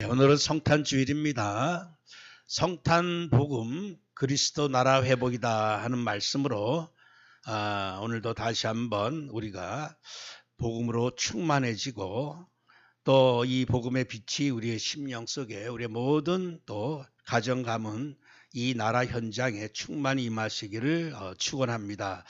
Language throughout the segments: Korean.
오늘은 성탄주일입니다. 성탄복음 그리스도 나라 회복이다 하는 말씀으로 오늘도 다시 한번 우리가 복음으로 충만해지고 또 이 복음의 빛이 우리의 심령 속에 우리의 모든 또 가정 가문 이 나라 현장에 충만히 임하시기를 축원합니다.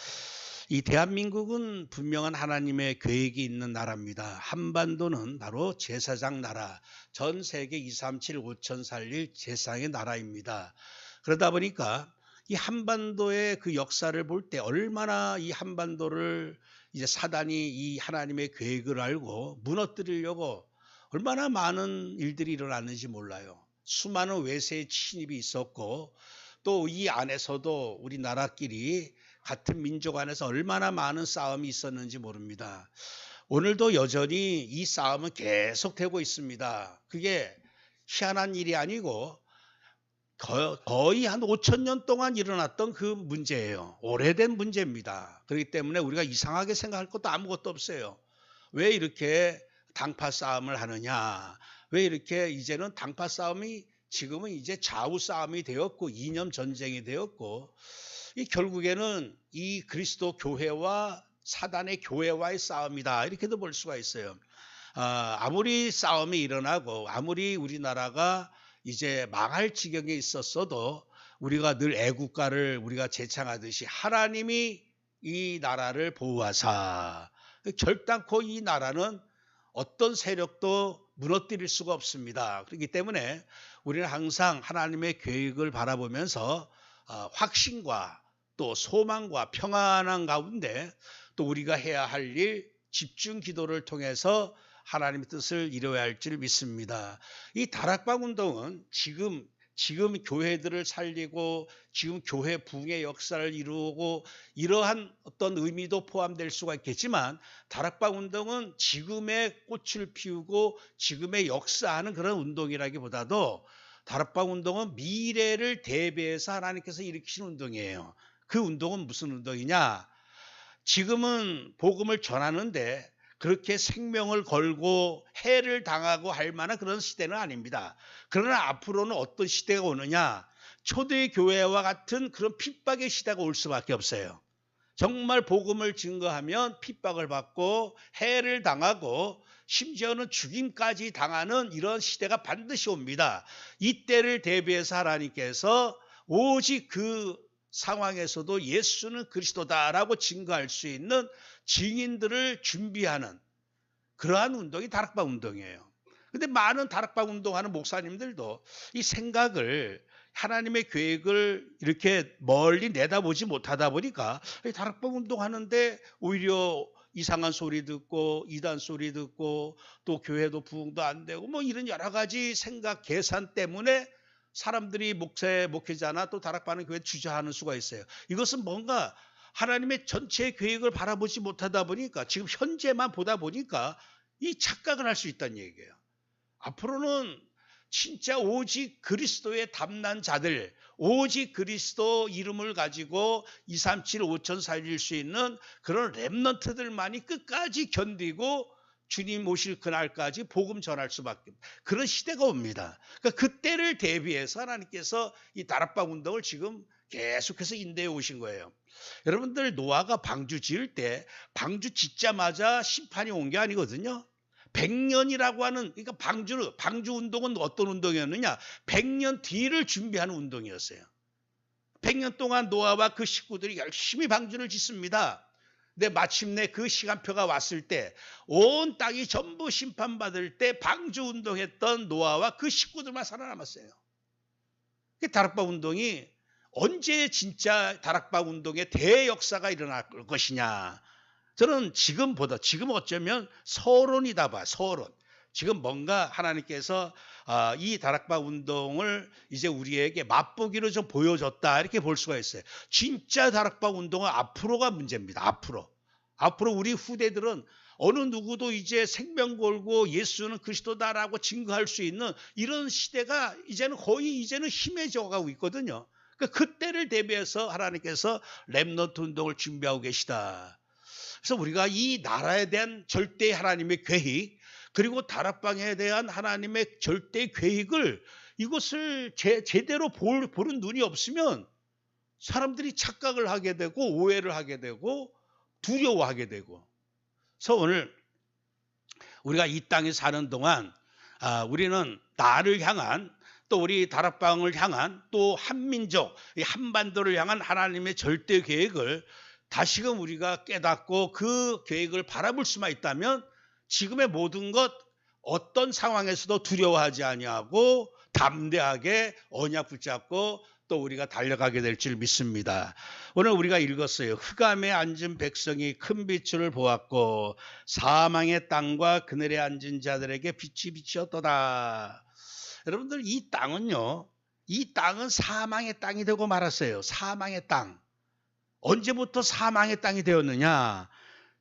이 대한민국은 분명한 하나님의 계획이 있는 나라입니다. 한반도는 바로 제사장 나라, 전 세계 237 5천 살릴 제사장의 나라입니다. 그러다 보니까 이 한반도의 그 역사를 볼 때 얼마나 이 한반도를 이제 사단이 이 하나님의 계획을 알고 무너뜨리려고 얼마나 많은 일들이 일어났는지 몰라요. 수많은 외세의 침입이 있었고 또 이 안에서도 우리나라끼리 같은 민족 안에서 얼마나 많은 싸움이 있었는지 모릅니다. 오늘도 여전히 이 싸움은 계속되고 있습니다. 그게 희한한 일이 아니고 거의 한 5천 년 동안 일어났던 그 문제예요. 오래된 문제입니다. 그렇기 때문에 우리가 이상하게 생각할 것도 아무것도 없어요. 왜 이렇게 당파 싸움을 하느냐? 왜 이렇게 이제는 당파 싸움이 지금은 이제 좌우 싸움이 되었고 이념 전쟁이 되었고 이 결국에는 이 그리스도 교회와 사단의 교회와의 싸움이다 이렇게도 볼 수가 있어요. 아무리 싸움이 일어나고 아무리 우리나라가 이제 망할 지경에 있었어도 우리가 늘 애국가를 우리가 제창하듯이 하나님이 이 나라를 보호하사 결단코 이 나라는 어떤 세력도 무너뜨릴 수가 없습니다. 그렇기 때문에 우리는 항상 하나님의 계획을 바라보면서 확신과 또 소망과 평안한 가운데 또 우리가 해야 할 일 집중 기도를 통해서 하나님의 뜻을 이루어야 할 줄 믿습니다. 이 다락방 운동은 지금 교회들을 살리고 지금 교회 부흥의 역사를 이루고 이러한 어떤 의미도 포함될 수가 있겠지만 다락방 운동은 지금의 꽃을 피우고 지금의 역사하는 그런 운동이라기보다도 다락방 운동은 미래를 대비해서 하나님께서 일으키신 운동이에요. 그 운동은 무슨 운동이냐? 지금은 복음을 전하는데 그렇게 생명을 걸고 해를 당하고 할 만한 그런 시대는 아닙니다. 그러나 앞으로는 어떤 시대가 오느냐? 초대 교회와 같은 그런 핍박의 시대가 올 수밖에 없어요. 정말 복음을 증거하면 핍박을 받고 해를 당하고 심지어는 죽임까지 당하는 이런 시대가 반드시 옵니다. 이때를 대비해서 하나님께서 오직 그 상황에서도 예수는 그리스도다라고 증거할 수 있는 증인들을 준비하는 그러한 운동이 다락방 운동이에요. 그런데 많은 다락방 운동하는 목사님들도 이 생각을 하나님의 계획을 이렇게 멀리 내다보지 못하다 보니까 다락방 운동하는데 오히려 이상한 소리 듣고 이단 소리 듣고 또 교회도 부흥도 안 되고 뭐 이런 여러 가지 생각 계산 때문에 사람들이 목회자나 또 다락방하는 교회에 주저하는 수가 있어요. 이것은 뭔가 하나님의 전체 계획을 바라보지 못하다 보니까 지금 현재만 보다 보니까 이 착각을 할 수 있다는 얘기예요. 앞으로는 진짜 오직 그리스도의 담난 자들, 오직 그리스도 이름을 가지고 237 5천 살릴 수 있는 그런 렘넌트들만이 끝까지 견디고 주님 오실 그날까지 복음 전할 수밖에 그런 시대가 옵니다. 그러니까 그때를 대비해서 하나님께서 이 다락방 운동을 지금 계속해서 인도해 오신 거예요. 여러분들 노아가 방주 지을 때 방주 짓자마자 심판이 온 게 아니거든요. 100년이라고 하는 그러니까 방주 운동은 어떤 운동이었느냐? 100년 뒤를 준비하는 운동이었어요. 100년 동안 노아와 그 식구들이 열심히 방주를 짓습니다. 근데 마침내 그 시간표가 왔을 때 온 땅이 전부 심판받을 때 방주 운동했던 노아와 그 식구들만 살아남았어요. 다락방 운동이 언제 진짜 다락방 운동의 대역사가 일어날 것이냐. 저는 지금 어쩌면 서론이다 봐, 서론. 지금 뭔가 하나님께서 이 다락방 운동을 이제 우리에게 맛보기로 좀 보여줬다 이렇게 볼 수가 있어요. 진짜 다락방 운동은 앞으로가 문제입니다. 앞으로 우리 후대들은 어느 누구도 이제 생명 걸고 예수는 그리스도다라고 증거할 수 있는 이런 시대가 이제는 희미해져 가고 있거든요. 그때를 대비해서 하나님께서 렘넌트 운동을 준비하고 계시다. 그래서 우리가 이 나라에 대한 절대 하나님의 계획, 그리고 다락방에 대한 하나님의 절대 계획을 이것을 제대로 보는 눈이 없으면 사람들이 착각을 하게 되고 오해를 하게 되고 두려워하게 되고. 그래서 오늘 우리가 이 땅에 사는 동안 우리는 나를 향한 또 우리 다락방을 향한 또 한민족, 이 한반도를 향한 하나님의 절대 계획을 다시금 우리가 깨닫고 그 계획을 바라볼 수만 있다면 지금의 모든 것 어떤 상황에서도 두려워하지 아니하고 담대하게 언약 붙잡고 또 우리가 달려가게 될 줄 믿습니다. 오늘 우리가 읽었어요. 흑암에 앉은 백성이 큰 빛을 보았고 사망의 땅과 그늘에 앉은 자들에게 빛이 비치었도다. 여러분들 이 땅은요, 이 땅은 사망의 땅이 되고 말았어요. 사망의 땅. 언제부터 사망의 땅이 되었느냐?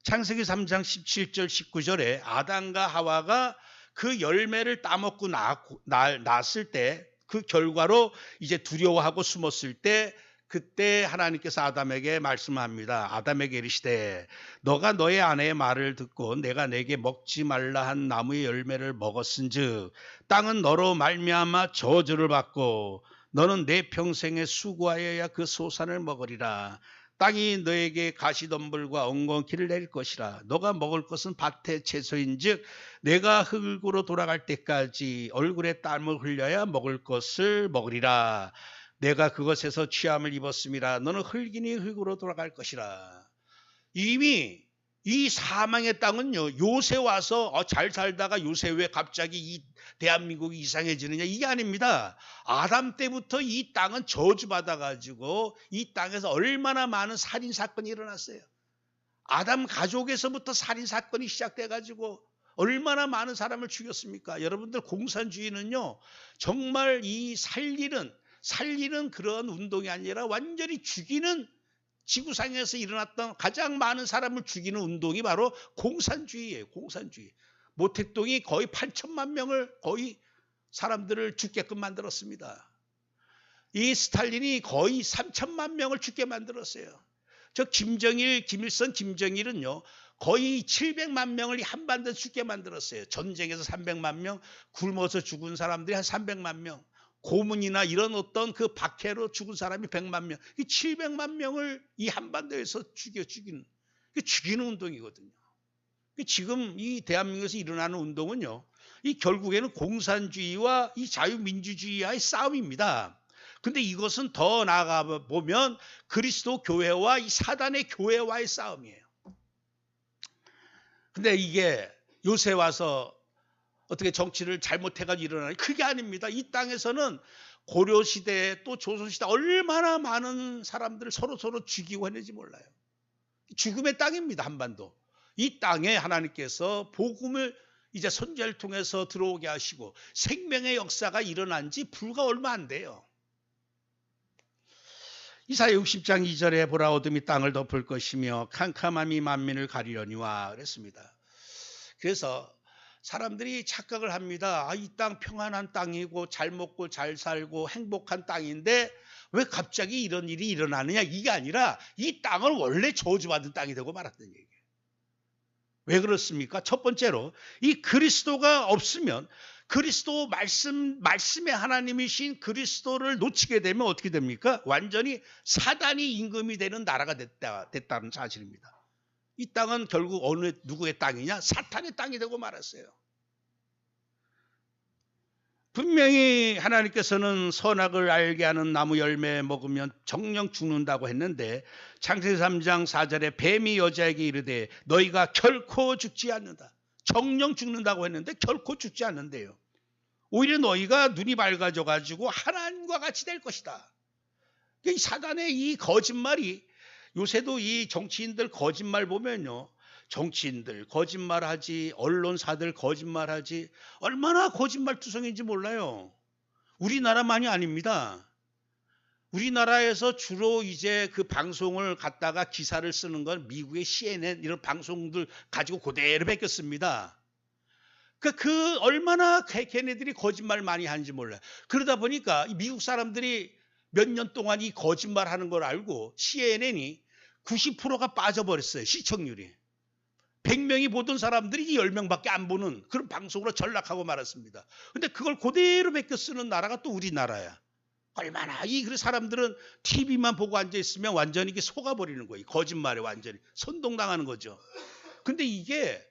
창세기 3장 17절 19절에 아담과 하와가 그 열매를 따먹고 낳았을 때 그 결과로 이제 두려워하고 숨었을 때 그때 하나님께서 아담에게 말씀합니다. 아담에게 이르시되 너가 너의 아내의 말을 듣고 내가 내게 먹지 말라 한 나무의 열매를 먹었은즉 땅은 너로 말미암아 저주를 받고 너는 내 평생에 수고하여야 그 소산을 먹으리라. 땅이 너에게 가시덤불과 엉겅퀴를 내릴 것이라. 너가 먹을 것은 밭의 채소인즉 내가 흙으로 돌아갈 때까지 얼굴에 땀을 흘려야 먹을 것을 먹으리라. 내가 그것에서 취함을 입었음이라. 너는 흙이니 흙으로 돌아갈 것이라. 이미 이 사망의 땅은요, 요새 와서 잘 살다가 요새 왜 갑자기 이 대한민국이 이상해지느냐, 이게 아닙니다. 아담 때부터 이 땅은 저주받아가지고 이 땅에서 얼마나 많은 살인사건이 일어났어요. 아담 가족에서부터 살인사건이 시작돼가지고 얼마나 많은 사람을 죽였습니까? 여러분들 공산주의는요, 정말 이 살리는 그런 운동이 아니라 완전히 죽이는, 지구상에서 일어났던 가장 많은 사람을 죽이는 운동이 바로 공산주의예요. 공산주의. 모택동이 거의 8천만 명을 거의 사람들을 죽게끔 만들었습니다. 이 스탈린이 거의 3천만 명을 죽게 만들었어요. 저 김일성 김정일은요, 거의 700만 명을 한반도에서 죽게 만들었어요. 전쟁에서 300만 명, 굶어서 죽은 사람들이 한 300만 명, 고문이나 이런 어떤 그 박해로 죽은 사람이 100만 명, 이 700만 명을 이 한반도에서 죽이는 운동이거든요. 지금 이 대한민국에서 일어나는 운동은요, 이 결국에는 공산주의와 이 자유민주주의와의 싸움입니다. 근데 이것은 더 나아가 보면 그리스도 교회와 이 사단의 교회와의 싸움이에요. 근데 이게 요새 와서 어떻게 정치를 잘못해가지고 일어나는, 그게 아닙니다. 이 땅에서는 고려시대 또 조선시대 얼마나 많은 사람들을 서로 죽이고 했는지 몰라요. 죽음의 땅입니다, 한반도. 이 땅에 하나님께서 복음을 이제 선지자를 통해서 들어오게 하시고 생명의 역사가 일어난 지 불과 얼마 안 돼요. 이사야 60장 2절에 보라 어둠이 땅을 덮을 것이며 캄캄함이 만민을 가리려니와 그랬습니다. 그래서 사람들이 착각을 합니다. 이 땅 평안한 땅이고 잘 먹고 잘 살고 행복한 땅인데 왜 갑자기 이런 일이 일어나느냐, 이게 아니라 이 땅은 원래 저주받은 땅이 되고 말았던 얘기예요. 왜 그렇습니까? 첫 번째로 이 그리스도가 없으면, 그리스도 말씀의 하나님이신 그리스도를 놓치게 되면 어떻게 됩니까? 완전히 사단이 임금이 되는 나라가 됐다는 사실입니다. 이 땅은 결국 어느 누구의 땅이냐? 사탄의 땅이 되고 말았어요. 분명히 하나님께서는 선악을 알게 하는 나무 열매 먹으면 정령 죽는다고 했는데 창세기 3장 4절에 뱀이 여자에게 이르되 너희가 결코 죽지 않는다. 정령 죽는다고 했는데 결코 죽지 않는데요. 오히려 너희가 눈이 밝아져 가지고 하나님과 같이 될 것이다. 이 사단의 이 거짓말이, 요새도 이 정치인들 거짓말 보면요, 정치인들 거짓말하지, 언론사들 거짓말하지, 얼마나 거짓말투성인지 몰라요. 우리나라만이 아닙니다. 우리나라에서 주로 이제 그 방송을 갖다가 기사를 쓰는 건 미국의 CNN 이런 방송들 가지고 그대로 베꼈습니다. 그 얼마나 걔네들이 거짓말 많이 하는지 몰라요. 그러다 보니까 미국 사람들이 몇 년 동안 이 거짓말 하는 걸 알고 CNN이 90%가 빠져버렸어요. 시청률이. 100명이 보던 사람들이 10명밖에 안 보는 그런 방송으로 전락하고 말았습니다. 근데 그걸 그대로 베껴 쓰는 나라가 또 우리나라야. 얼마나 그 사람들은 TV만 보고 앉아 있으면 완전히 이게 속아버리는 거예요. 거짓말에 완전히 선동당하는 거죠. 근데 이게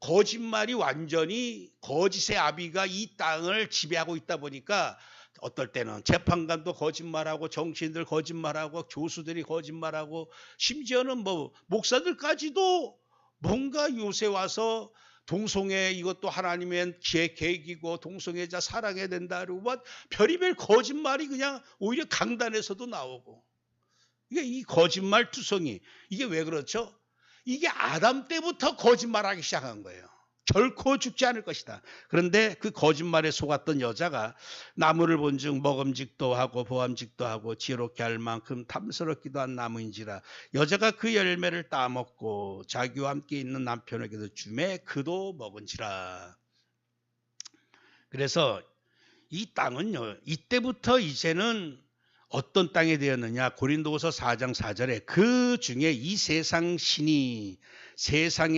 거짓말이 완전히 거짓의 아비가 이 땅을 지배하고 있다 보니까 어떨 때는 재판관도 거짓말하고 정치인들 거짓말하고 교수들이 거짓말하고 심지어는 뭐 목사들까지도 뭔가 요새 와서 동성애 이것도 하나님의 계획이고 동성애자 사랑해야 된다 그러고 막 별의별 거짓말이 그냥 오히려 강단에서도 나오고 이게 이 거짓말 투성이 이게 왜 그렇죠? 이게 아담 때부터 거짓말하기 시작한 거예요. 결코 죽지 않을 것이다. 그런데 그 거짓말에 속았던 여자가 나무를 본즉 먹음직도 하고 보암직도 하고 지혜롭게 할 만큼 탐스럽기도 한 나무인지라 여자가 그 열매를 따먹고 자기와 함께 있는 남편에게도 주매 그도 먹은지라. 그래서 이 땅은요 이때부터 이제는 어떤 땅이 되었느냐. 고린도후서 4장 4절에 그 중에 이 세상의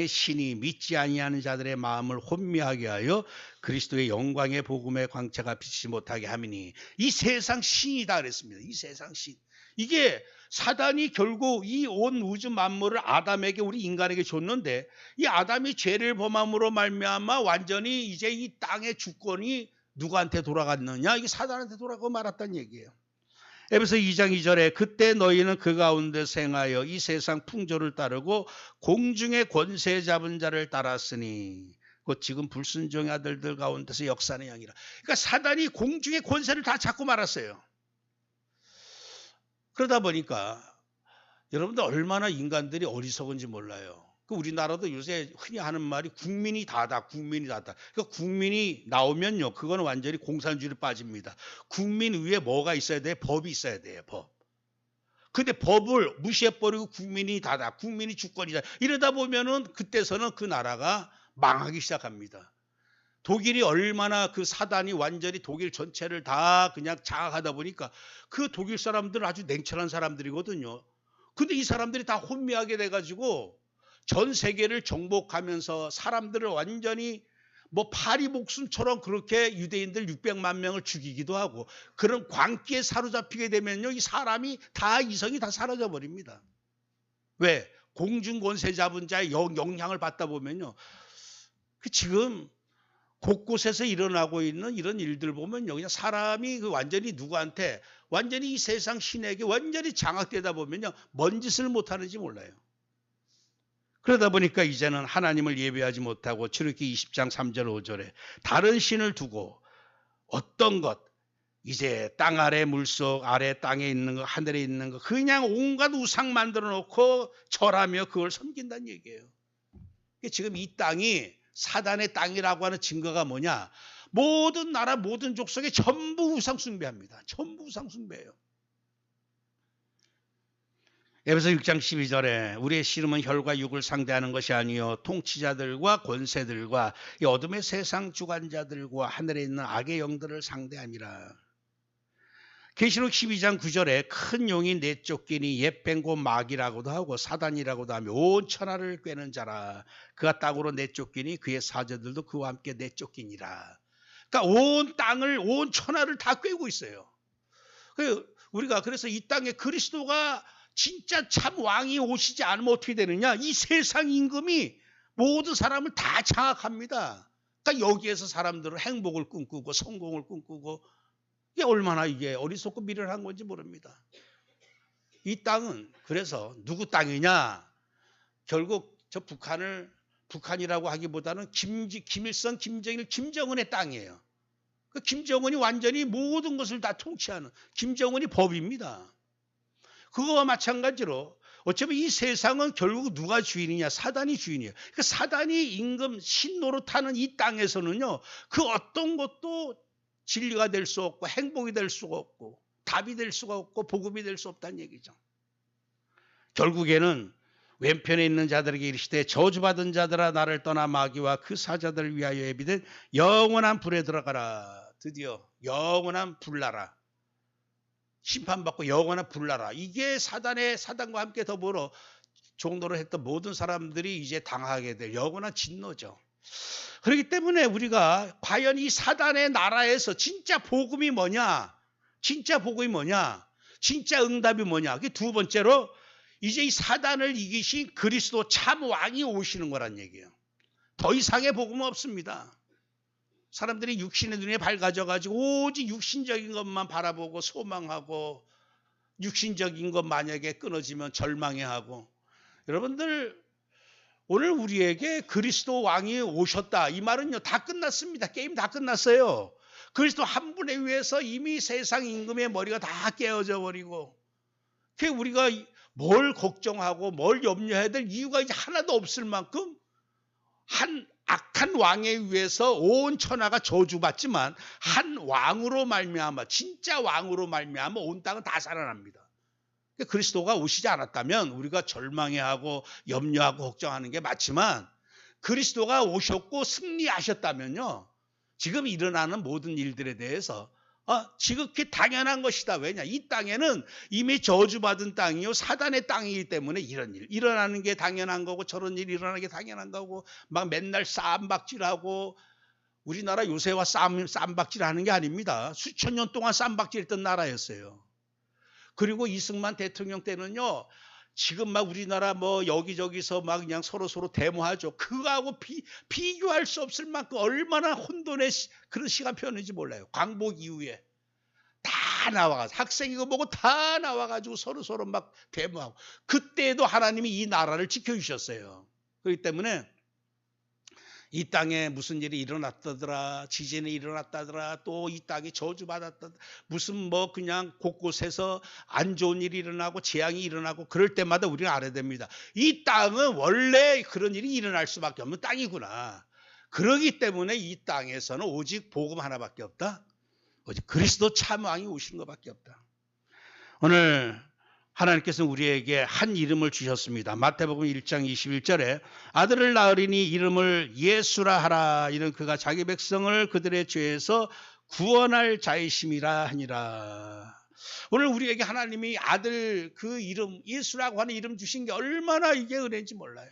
신이 믿지 아니하는 자들의 마음을 혼미하게 하여 그리스도의 영광의 복음의 광채가 비치지 못하게 함이니 이 세상 신이다 그랬습니다. 이 세상 신. 이게 사단이 결국 이 온 우주 만물을 아담에게 우리 인간에게 줬는데 이 아담이 죄를 범함으로 말미암아 완전히 이제 이 땅의 주권이 누구한테 돌아갔느냐. 이게 사단한테 돌아가고 말았다는 얘기예요. 에베소 2장 2절에 그때 너희는 그 가운데 생하여 이 세상 풍조를 따르고 공중의 권세 잡은 자를 따랐으니 곧 지금 불순종의 아들들 가운데서 역사하는 양이라. 그러니까 사단이 공중의 권세를 다 잡고 말았어요. 그러다 보니까 여러분들 얼마나 인간들이 어리석은지 몰라요. 우리나라도 요새 흔히 하는 말이 국민이 다다, 국민이 다다. 그러니까 국민이 나오면요, 그거는 완전히 공산주의로 빠집니다. 국민 위에 뭐가 있어야 돼? 법이 있어야 돼요, 법. 근데 법을 무시해버리고 국민이 다다, 국민이 주권이다. 이러다 보면은 그때서는 그 나라가 망하기 시작합니다. 독일이 얼마나 그 사단이 완전히 독일 전체를 다 그냥 장악하다 보니까 그 독일 사람들은 아주 냉철한 사람들이거든요. 근데 이 사람들이 다 혼미하게 돼가지고 전 세계를 정복하면서 사람들을 완전히 뭐 파리 목숨처럼 그렇게 유대인들 600만 명을 죽이기도 하고 그런 광기에 사로잡히게 되면요. 이 사람이 다 이성이 다 사라져 버립니다. 왜? 공중 권세 잡은 자의 영향을 받다 보면요. 지금 곳곳에서 일어나고 있는 이런 일들 보면요. 그냥 사람이 완전히 누구한테 완전히 이 세상 신에게 완전히 장악되다 보면요. 뭔 짓을 못하는지 몰라요. 그러다 보니까 이제는 하나님을 예배하지 못하고 출애굽기 20장 3절 5절에 다른 신을 두고 어떤 것 이제 땅 아래 물속 아래 땅에 있는 거 하늘에 있는 거 그냥 온갖 우상 만들어 놓고 절하며 그걸 섬긴다는 얘기예요. 지금 이 땅이 사단의 땅이라고 하는 증거가 뭐냐. 모든 나라 모든 족속에 전부 우상 숭배합니다. 전부 우상 숭배예요. 에베소 6장 12절에 우리의 씨름은 혈과 육을 상대하는 것이 아니요 통치자들과 권세들과 이 어둠의 세상 주관자들과 하늘에 있는 악의 영들을 상대함이라. 계시록 12장 9절에 큰 용이 내쫓기니 옛뱀고 마귀라고도 하고 사단이라고도 하며 온 천하를 꿰는 자라. 그가 땅으로 내쫓기니 그의 사제들도 그와 함께 내쫓기니라. 그러니까 온 땅을 온 천하를 다 꿰고 있어요. 우리가 그래서 이 땅에 그리스도가 진짜 참 왕이 오시지 않으면 어떻게 되느냐. 이 세상 임금이 모든 사람을 다 장악합니다. 그러니까 여기에서 사람들은 행복을 꿈꾸고 성공을 꿈꾸고 이게 얼마나 이게 어리석고 미련한 건지 모릅니다. 이 땅은 그래서 누구 땅이냐. 결국 저 북한이라고 하기보다는 김일성, 김정일, 김정은의 땅이에요. 그 김정은이 완전히 모든 것을 다 통치하는 김정은이 법입니다. 그거와 마찬가지로 어차피 이 세상은 결국 누가 주인이냐. 사단이 주인이에요. 그러니까 사단이 임금 신노릇하는 이 땅에서는요. 그 어떤 것도 진리가 될 수 없고 행복이 될 수가 없고 답이 될 수가 없고 복음이 될 수 없다는 얘기죠. 결국에는 왼편에 있는 자들에게 이르시되 저주받은 자들아 나를 떠나 마귀와 그 사자들을 위하여 예비된 영원한 불에 들어가라. 드디어 영원한 불나라. 심판받고 영원한 불나라. 이게 사단과 함께 더불어 종노릇 했던 모든 사람들이 이제 당하게 될 영원한 진노죠. 그렇기 때문에 우리가 과연 이 사단의 나라에서 진짜 복음이 뭐냐? 진짜 복음이 뭐냐? 진짜 응답이 뭐냐? 그게 두 번째로 이제 이 사단을 이기신 그리스도 참 왕이 오시는 거란 얘기예요. 더 이상의 복음은 없습니다. 사람들이 육신의 눈에 밝아져가지고 오직 육신적인 것만 바라보고 소망하고 육신적인 것 만약에 끊어지면 절망해하고, 여러분들 오늘 우리에게 그리스도 왕이 오셨다 이 말은요 다 끝났습니다. 게임 다 끝났어요. 그리스도 한 분에 의해서 이미 세상 임금의 머리가 다 깨어져 버리고, 우리가 뭘 걱정하고 뭘 염려해야 될 이유가 이제 하나도 없을 만큼 한 악한 왕에 의해서 온 천하가 저주받지만 한 왕으로 말미암아, 진짜 왕으로 말미암아 온 땅은 다 살아납니다. 그리스도가 오시지 않았다면 우리가 절망해하고 염려하고 걱정하는 게 맞지만, 그리스도가 오셨고 승리하셨다면요 지금 일어나는 모든 일들에 대해서 지극히 당연한 것이다. 왜냐? 이 땅에는 이미 저주받은 땅이요 사단의 땅이기 때문에 이런 일 일어나는 게 당연한 거고, 저런 일이 일어나는 게 당연한 거고, 막 맨날 쌈박질하고, 우리나라 요새와 쌈박질하는 게 아닙니다. 수천 년 동안 쌈박질했던 나라였어요. 그리고 이승만 대통령 때는요 지금 막 우리나라 뭐 여기저기서 막 그냥 서로 데모하죠. 그거하고 비교할 수 없을 만큼 얼마나 혼돈의 그런 시간표였는지 몰라요. 광복 이후에 다 나와가지고 학생이고 뭐고 다 나와가지고 서로 막 데모하고, 그때도 하나님이 이 나라를 지켜주셨어요. 그렇기 때문에 이 땅에 무슨 일이 일어났다더라, 지진이 일어났다더라, 또 이 땅이 저주받았다, 무슨 뭐 그냥 곳곳에서 안 좋은 일이 일어나고 재앙이 일어나고, 그럴 때마다 우리가 알아야 됩니다. 이 땅은 원래 그런 일이 일어날 수밖에 없는 땅이구나. 그러기 때문에 이 땅에서는 오직 복음 하나밖에 없다. 오직 그리스도 참 왕이 오신 것밖에 없다. 오늘 하나님께서 우리에게 한 이름을 주셨습니다. 마태복음 1장 21절에 아들을 낳으리니 이름을 예수라 하라. 이는 그가 자기 백성을 그들의 죄에서 구원할 자이심이라 하니라. 오늘 우리에게 하나님이 아들 그 이름 예수라고 하는 이름 주신 게 얼마나 이게 은혜인지 몰라요.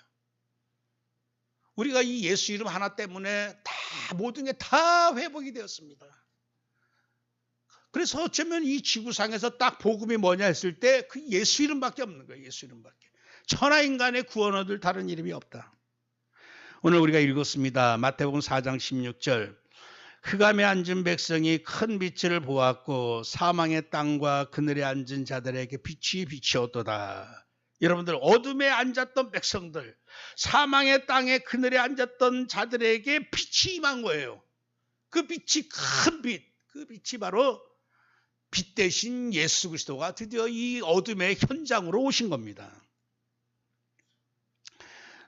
우리가 이 예수 이름 하나 때문에 다 모든 게 다 회복이 되었습니다. 그래서 어쩌면 이 지구상에서 딱 복음이 뭐냐 했을 때 그 예수 이름밖에 없는 거예요. 예수 이름밖에. 천하인간의 구원 얻을 다른 이름이 없다. 오늘 우리가 읽었습니다. 마태복음 4장 16절. 흑암에 앉은 백성이 큰 빛을 보았고 사망의 땅과 그늘에 앉은 자들에게 빛이 비치었도다. 여러분들, 어둠에 앉았던 백성들, 사망의 땅에 그늘에 앉았던 자들에게 빛이 임한 거예요. 그 빛이 큰 빛, 그 빛이 바로 빛 대신 예수 그리스도가 드디어 이 어둠의 현장으로 오신 겁니다.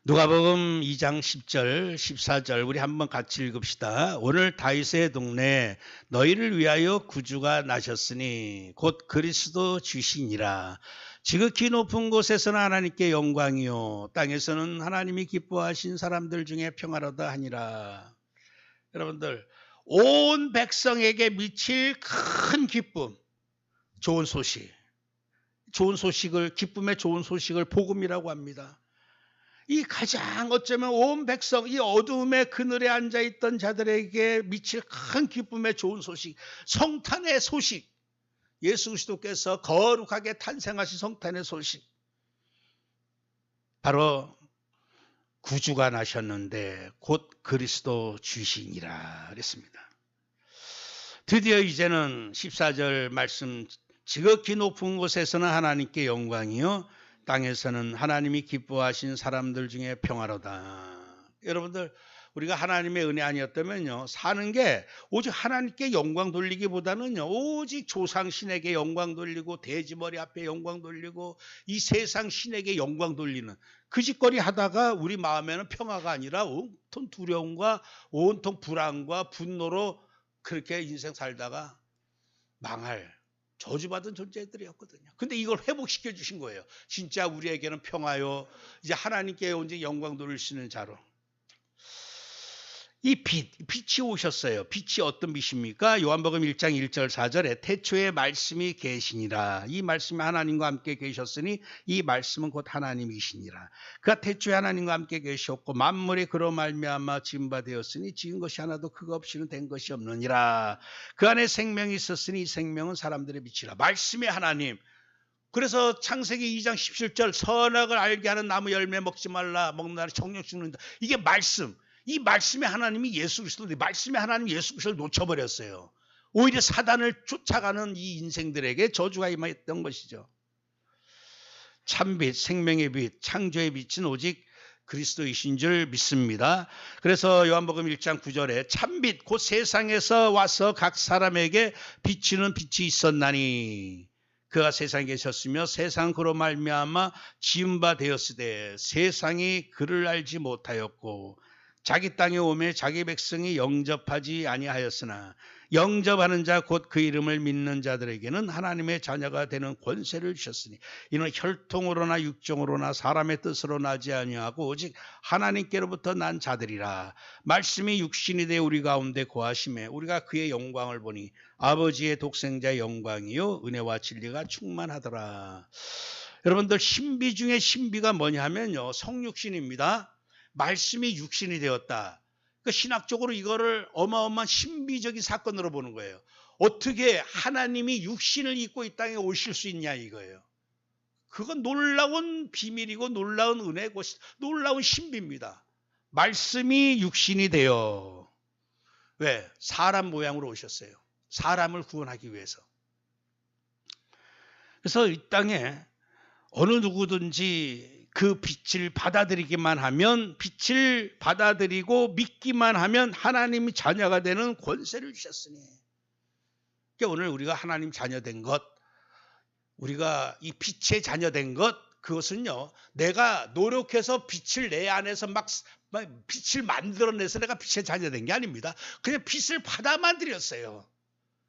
누가복음 2장 10절 14절 우리 한번 같이 읽읍시다. 오늘 다윗의 동네에 너희를 위하여 구주가 나셨으니 곧 그리스도 주시니라. 지극히 높은 곳에서는 하나님께 영광이요 땅에서는 하나님이 기뻐하신 사람들 중에 평화로다 하니라. 여러분들, 온 백성에게 미칠 큰 기쁨, 좋은 소식, 기쁨의 좋은 소식을 복음이라고 합니다. 이 가장 어쩌면 온 백성, 이 어두움의 그늘에 앉아있던 자들에게 미칠 큰 기쁨의 좋은 소식, 성탄의 소식, 예수 그리스도께서 거룩하게 탄생하신 성탄의 소식, 바로 구주가 나셨는데 곧 그리스도 주시니라 그랬습니다. 드디어 이제는 14절 말씀, 지극히 높은 곳에서는 하나님께 영광이요 땅에서는 하나님이 기뻐하신 사람들 중에 평화로다. 여러분들, 우리가 하나님의 은혜 아니었다면요 사는 게 오직 하나님께 영광 돌리기보다는요 오직 조상 신에게 영광 돌리고 돼지머리 앞에 영광 돌리고 이 세상 신에게 영광 돌리는 그 짓거리 하다가 우리 마음에는 평화가 아니라 온통 두려움과 온통 불안과 분노로 그렇게 인생 살다가 망할 저주받은 존재들이었거든요. 근데 이걸 회복시켜 주신 거예요. 진짜 우리에게는 평화요, 이제 하나님께 온전히 영광 돌릴 수 있는 자로. 이 빛이 오셨어요. 빛이 어떤 빛입니까? 요한복음 1장 1절 4절에 태초에 말씀이 계시니라. 이 말씀이 하나님과 함께 계셨으니 이 말씀은 곧 하나님이시니라. 그가 태초에 하나님과 함께 계셨고 만물이 그로 말미암아 지은 바 되었으니 지은 것이 하나도 그가 없이는 된 것이 없느니라. 그 안에 생명이 있었으니 이 생명은 사람들의 빛이라. 말씀의 하나님. 그래서 창세기 2장 17절 선악을 알게 하는 나무 열매 먹지 말라. 먹는 날에 정령 죽는다. 이게 말씀. 이 말씀의 하나님이 예수 그리스도인데 말씀의 하나님 예수 그리스도를 놓쳐버렸어요. 오히려 사단을 쫓아가는 이 인생들에게 저주가 임했던 것이죠. 참빛, 생명의 빛, 창조의 빛은 오직 그리스도이신 줄 믿습니다. 그래서 요한복음 1장 9절에 참빛 곧 세상에서 와서 각 사람에게 비치는 빛이 있었나니 그가 세상에 계셨으며 세상 그로 말미암아 지은 바 되었으되 세상이 그를 알지 못하였고 자기 땅에 오매 자기 백성이 영접하지 아니하였으나 영접하는 자 곧 그 이름을 믿는 자들에게는 하나님의 자녀가 되는 권세를 주셨으니 이는 혈통으로나 육정으로나 사람의 뜻으로 나지 아니하고 오직 하나님께로부터 난 자들이라. 말씀이 육신이 되어 우리 가운데 거하심에 우리가 그의 영광을 보니 아버지의 독생자의 영광이요 은혜와 진리가 충만하더라. 여러분들 신비 중에 신비가 뭐냐 하면요 성육신입니다. 말씀이 육신이 되었다. 그러니까 신학적으로 이거를 어마어마한 신비적인 사건으로 보는 거예요. 어떻게 하나님이 육신을 입고 이 땅에 오실 수 있냐 이거예요. 그건 놀라운 비밀이고 놀라운 은혜고 놀라운 신비입니다. 말씀이 육신이 되어 왜? 사람 모양으로 오셨어요. 사람을 구원하기 위해서. 그래서 이 땅에 어느 누구든지 그 빛을 받아들이기만 하면 빛을 받아들이고 믿기만 하면 하나님이 자녀가 되는 권세를 주셨으니 그러니까 오늘 우리가 하나님 자녀된 것 우리가 이 빛의 자녀된 것 그것은요 내가 노력해서 빛을 내 안에서 막 빛을 만들어내서 내가 빛의 자녀된 게 아닙니다. 그냥 빛을 받아만 들였어요.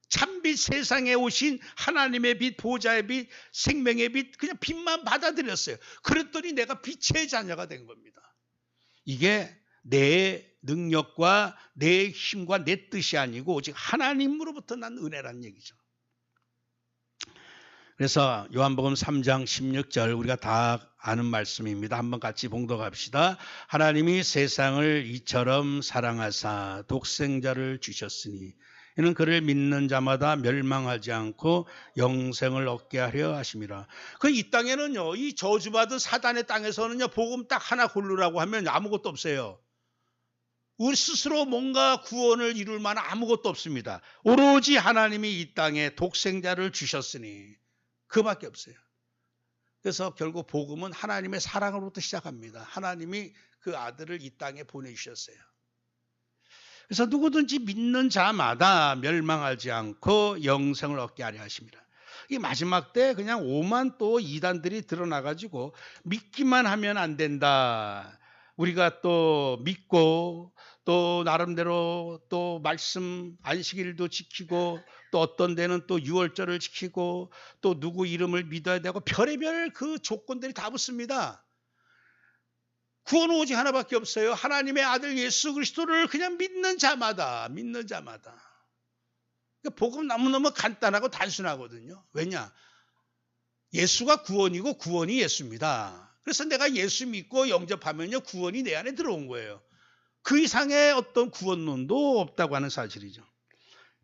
참빛 세상에 오신 하나님의 빛, 보좌의 빛, 생명의 빛 그냥 빛만 받아들였어요. 그랬더니 내가 빛의 자녀가 된 겁니다. 이게 내 능력과 내 힘과 내 뜻이 아니고 오직 하나님으로부터 난 은혜란 얘기죠. 그래서 요한복음 3장 16절 우리가 다 아는 말씀입니다. 한번 같이 봉독합시다. 하나님이 세상을 이처럼 사랑하사 독생자를 주셨으니 이는 그를 믿는 자마다 멸망하지 않고 영생을 얻게 하려 하심이라. 그 이 땅에는요, 이 저주받은 사단의 땅에서는요, 복음 딱 하나 고르라고 하면 아무것도 없어요. 우리 스스로 뭔가 구원을 이룰 만한 아무것도 없습니다. 오로지 하나님이 이 땅에 독생자를 주셨으니 그밖에 없어요. 그래서 결국 복음은 하나님의 사랑으로부터 시작합니다. 하나님이 그 아들을 이 땅에 보내주셨어요. 그래서 누구든지 믿는 자마다 멸망하지 않고 영생을 얻게 하려 하십니다. 이 마지막 때 그냥 오만 또 이단들이 드러나가지고 믿기만 하면 안 된다. 우리가 또 믿고 또 나름대로 또 말씀 안식일도 지키고 또 어떤 데는 또 유월절을 지키고 또 누구 이름을 믿어야 되고 별의별 그 조건들이 다 붙습니다. 구원은 오직 하나밖에 없어요. 하나님의 아들 예수 그리스도를 그냥 믿는 자마다. 그러니까 복음 너무너무 간단하고 단순하거든요. 왜냐? 예수가 구원이고 구원이 예수입니다. 그래서 내가 예수 믿고 영접하면요 구원이 내 안에 들어온 거예요. 그 이상의 어떤 구원론도 없다고 하는 사실이죠.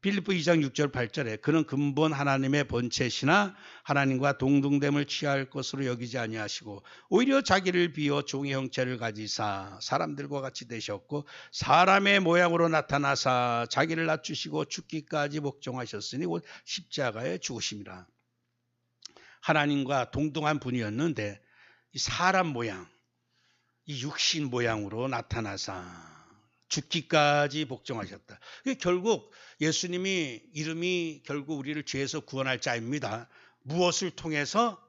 빌립보 2장 6절 8절에 그는 근본 하나님의 본체시나 하나님과 동등됨을 취할 것으로 여기지 아니하시고 오히려 자기를 비워 종의 형체를 가지사 사람들과 같이 되셨고 사람의 모양으로 나타나사 자기를 낮추시고 죽기까지 복종하셨으니 곧 십자가에 죽으심이라. 하나님과 동등한 분이었는데 이 사람 모양, 이 육신 모양으로 나타나사 죽기까지 복종하셨다. 결국 예수님이 이름이 결국 우리를 죄에서 구원할 자입니다. 무엇을 통해서?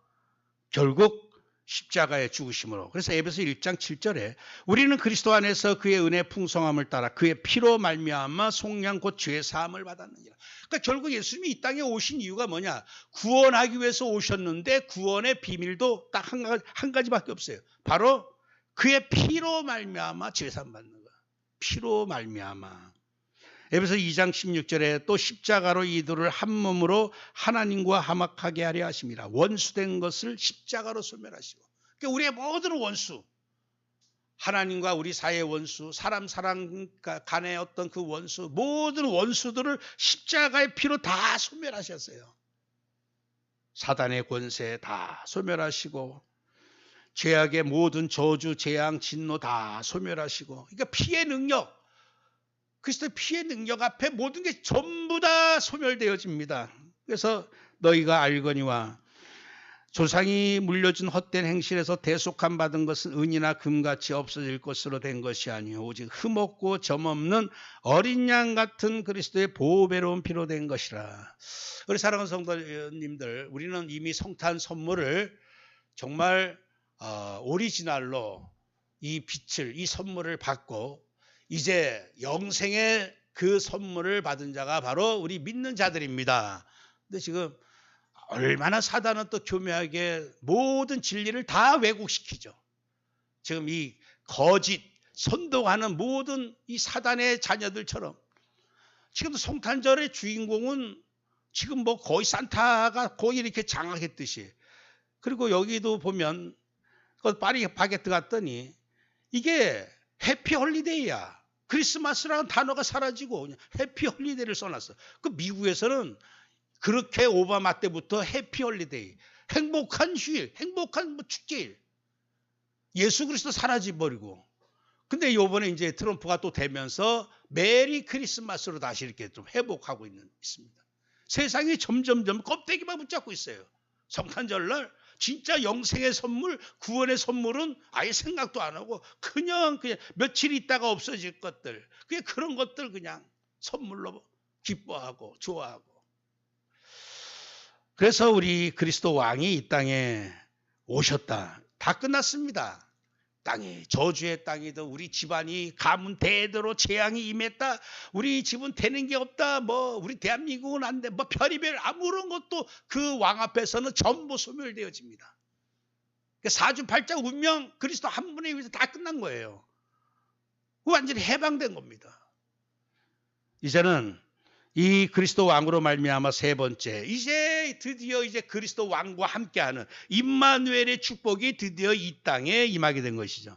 결국 십자가의 죽으심으로. 그래서 에베소 1장 7절에 우리는 그리스도 안에서 그의 은혜 풍성함을 따라 그의 피로 말미암아 속량 곧 죄 사함을 받았느니라. 그러니까 결국 예수님이 이 땅에 오신 이유가 뭐냐? 구원하기 위해서 오셨는데 구원의 비밀도 딱 한 가지밖에 없어요. 바로 그의 피로 말미암아 죄 사함 받는 거야. 피로 말미암아. 에베소 2장 16절에 또 십자가로 이들을 한 몸으로 하나님과 화목하게 하려 하심이라. 원수된 것을 십자가로 소멸하시고. 그러니까 우리의 모든 원수, 하나님과 우리 사이의 원수, 사람 간의 어떤 그 원수, 모든 원수들을 십자가의 피로 다 소멸하셨어요. 사단의 권세 다 소멸하시고, 죄악의 모든 저주, 재앙, 진노 다 소멸하시고, 그러니까 피의 능력, 그리스도의 피의 능력 앞에 모든 게 전부 다 소멸되어집니다. 그래서 너희가 알거니와 조상이 물려준 헛된 행실에서 대속함 받은 것은 은이나 금같이 없어질 것으로 된 것이 아니요 오직 흠없고 점없는 어린 양 같은 그리스도의 보배로운 피로 된 것이라. 우리 사랑하는 성도님들, 우리는 이미 성탄 선물을 정말 오리지널로 이 빛을, 이 선물을 받고 이제 영생의 그 선물을 받은 자가 바로 우리 믿는 자들입니다. 근데 지금 얼마나 사단은 또 교묘하게 모든 진리를 다 왜곡시키죠. 지금 이 거짓, 선동하는 모든 이 사단의 자녀들처럼 지금도 성탄절의 주인공은 지금 뭐 거의 산타가 거의 이렇게 장악했듯이, 그리고 여기도 보면 파리 바게트 갔더니 이게 해피 홀리데이야. 크리스마스라는 단어가 사라지고 그냥 해피 홀리데이를 써놨어. 그 미국에서는 그렇게 오바마 때부터 해피 홀리데이, 행복한 휴일, 행복한 축제일, 예수 그리스도 사라져버리고. 근데 이번에 이제 트럼프가 또 되면서 메리 크리스마스로 다시 이렇게 좀 회복하고 있습니다. 세상이 점점점 껍데기만 붙잡고 있어요. 성탄절날 진짜 영생의 선물, 구원의 선물은 아예 생각도 안 하고 그냥 며칠 있다가 없어질 것들, 그런 것들 그냥 선물로 기뻐하고 좋아하고. 그래서 우리 그리스도 왕이 이 땅에 오셨다. 다 끝났습니다. 땅이 저주의 땅이든 우리 집안이 가문 대대로 재앙이 임했다. 우리 집은 되는 게 없다. 뭐 우리 대한민국은 안 돼. 뭐 별의별 아무런 것도 그 왕 앞에서는 전부 소멸되어집니다. 사주팔자 운명 그리스도 한 분에 의해서 다 끝난 거예요. 완전히 해방된 겁니다. 이제는 이 그리스도 왕으로 말미암아 세 번째, 이제 드디어 이제 그리스도 왕과 함께하는 임마누엘의 축복이 드디어 이 땅에 임하게 된 것이죠.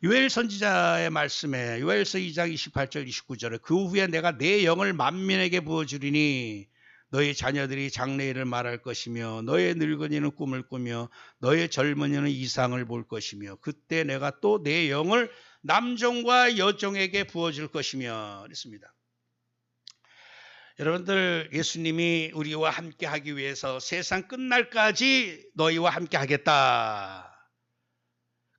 요엘 선지자의 말씀에 요엘서 2장 28절 29절에 그 후에 내가 내 영을 만민에게 부어주리니 너희 자녀들이 장래일을 말할 것이며 너의 늙은이는 꿈을 꾸며 너의 젊은이는 이상을 볼 것이며 그때 내가 또 내 영을 남종과 여종에게 부어줄 것이며 그랬습니다. 여러분들, 예수님이 우리와 함께 하기 위해서 세상 끝날까지 너희와 함께 하겠다.